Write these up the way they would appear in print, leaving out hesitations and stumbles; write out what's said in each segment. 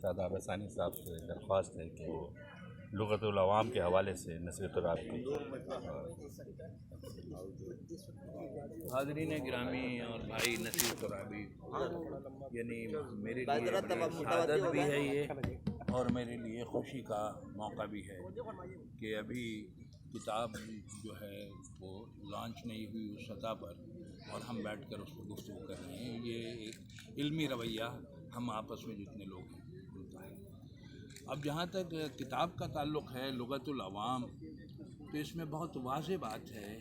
شاداب ثانی صاحب سے درخواست ہے کہ وہ لغت العوام کے حوالے سے نصیحت و رابطے حاضرین گرامی اور بھائی نصیر ترابی، یعنی میرے لیے سعادت بھی ہے یہ اور میرے لیے خوشی کا موقع بھی ہے کہ ابھی کتاب جو ہے وہ لانچ نہیں ہوئی اس سطح پر اور ہم بیٹھ کر اس پر گفتگو کر رہے ہیں۔ یہ ایک علمی رویہ ہم آپس میں جتنے لوگ ہیں ہوتا ہے۔ اب جہاں تک کتاب کا تعلق ہے لغت العوام، تو اس میں بہت واضح بات ہے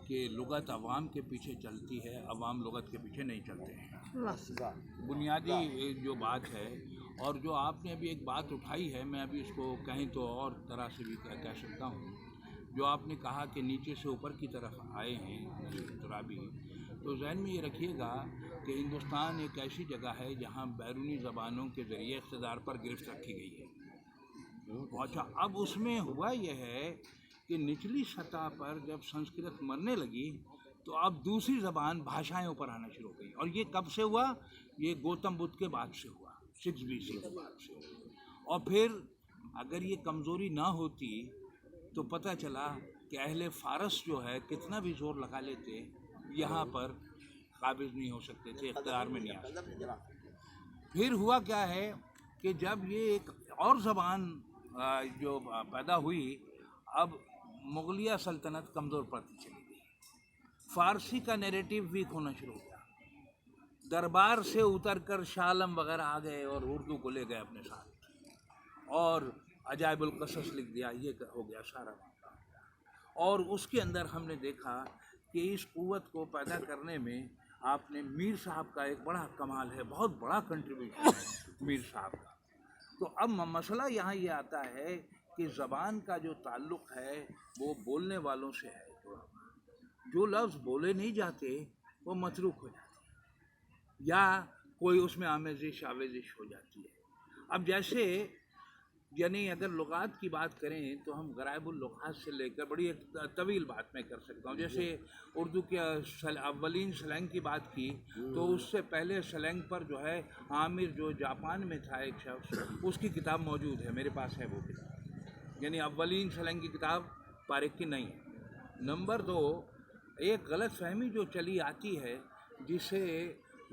کہ لغت عوام کے پیچھے چلتی ہے، عوام لغت کے پیچھے نہیں چلتے ہیں۔ بنیادی جو بات ہے، اور جو آپ نے ابھی ایک بات اٹھائی ہے، میں ابھی اس کو کہیں تو اور طرح سے بھی کہہ سکتا ہوں، جو آپ نے کہا کہ نیچے سے اوپر کی طرف آئے ہیں ترابی، تو ذہن میں یہ رکھیے گا کہ ہندوستان ایک ایسی جگہ ہے جہاں بیرونی زبانوں کے ذریعے اقتدار پر گرفت رکھی گئی ہے۔ اچھا، اب اس میں ہوا یہ ہے کہ نچلی سطح پر جب سنسکرت مرنے لگی تو اب دوسری زبان بھاشائیں اوپر آنا شروع ہو گئی، اور یہ کب سے ہوا؟ یہ گوتم بدھ کے بعد سے ہوا، 6 BC کے بعد سے۔ اور پھر اگر یہ کمزوری نہ ہوتی تو پتہ چلا کہ اہل فارس جو ہے کتنا بھی زور لگا لیتے، یہاں پر قابض نہیں ہو سکتے تھے، اقتدار میں نہیں آ سکتے تھے۔ پھر ہوا کیا ہے کہ جب یہ ایک اور زبان جو پیدا ہوئی، اب مغلیہ سلطنت کمزور پڑتی چلی گئی، فارسی کا نیریٹو ویک ہونا شروع ہو گیا، دربار سے اتر کر شاہ عالم وغیرہ آ گئے اور اردو کو لے گئے اپنے ساتھ، اور عجائب القصص لکھ دیا، یہ ہو گیا سارا معاملہ۔ اور اس کے اندر ہم نے دیکھا کہ اس قوت کو پیدا کرنے میں آپ نے میر صاحب کا ایک بڑا کمال ہے، بہت بڑا کنٹریبیوشن ہے میر صاحب کا۔ تو اب مسئلہ یہاں یہ آتا ہے کہ زبان کا جو تعلق ہے وہ بولنے والوں سے ہے، جو لفظ بولے نہیں جاتے وہ متروک ہو جاتے ہیں یا کوئی اس میں آمیزش آویزش ہو جاتی ہے۔ اب جیسے یعنی اگر لغات کی بات کریں تو ہم غرائب اللغات سے لے کر بڑی ایک طویل بات میں کر سکتا ہوں۔ جیسے اردو کے اولین سلینگ کی بات کی تو اس سے پہلے سلینگ پر جو ہے عامر جو جاپان میں تھا ایک شخص، اس کی کتاب موجود ہے، میرے پاس ہے وہ کتاب، یعنی اولین سلینگ کی کتاب پارک کی نہیں ہے۔ نمبر 2، ایک غلط فہمی جو چلی آتی ہے جسے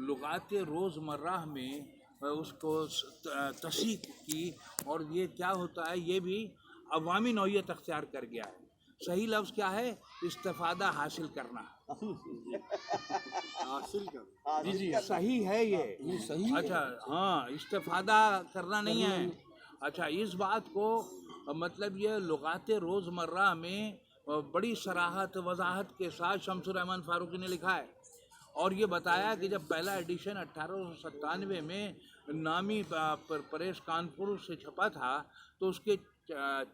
لغات روزمرہ میں اس کو تصحیح کی، اور یہ کیا ہوتا ہے، یہ بھی عوامی نوعیت اختیار کر گیا ہے۔ صحیح لفظ کیا ہے؟ استفادہ حاصل کرنا۔ جی صحیح ہے یہ، اچھا ہاں، استفادہ کرنا نہیں ہے۔ اچھا، اس بات کو مطلب یہ لغات روزمرہ میں بڑی صراحت وضاحت کے ساتھ شمس الرحمن فاروقی نے لکھا ہے، اور یہ بتایا کہ جب پہلا ایڈیشن 1897 میں نامی پریس کانپور سے چھپا تھا تو اس کے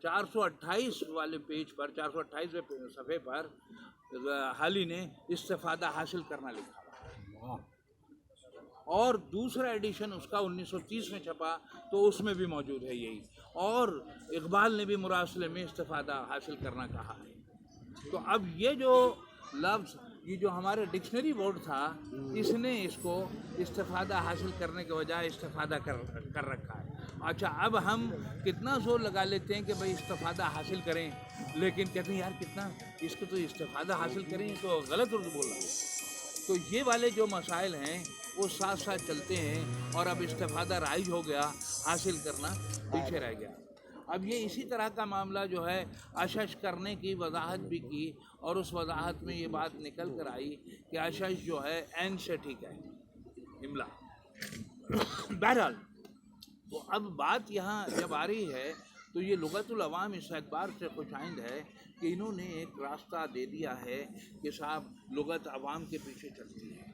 428 والے پیج پر، 428ویں صفحے پر حالی نے استفادہ حاصل کرنا لکھا، اور دوسرا ایڈیشن اس کا 1930 میں چھپا تو اس میں بھی موجود ہے یہی، اور اقبال نے بھی مراسلے میں استفادہ حاصل کرنا کہا ہے۔ تو اب یہ جو لفظ، یہ جو ہمارے ڈکشنری بورڈ تھا، اس نے اس کو استفادہ حاصل کرنے کے بجائے استفادہ کر رکھا ہے۔ اچھا، اب ہم کتنا زور لگا لیتے ہیں کہ بھئی استفادہ حاصل کریں، لیکن کہتے ہیں یار کتنا اس کو تو استفادہ حاصل کریں تو غلط اردو بول رہا ہے۔ تو یہ والے جو مسائل ہیں وہ ساتھ ساتھ چلتے ہیں، اور اب استفادہ رائج ہو گیا، حاصل کرنا پیچھے رہ گیا۔ اب یہ اسی طرح کا معاملہ جو ہے اشش کرنے کی وضاحت بھی کی، اور اس وضاحت میں یہ بات نکل کر آئی کہ اشش جو ہے این سے ٹھیک ہے، املا۔ بہرحال تو اب بات یہاں جب آ رہی ہے تو یہ لغت العوام اس اعتبار سے خوش آئند ہے کہ انہوں نے ایک راستہ دے دیا ہے کہ صاحب لغت عوام کے پیچھے چلتی ہے۔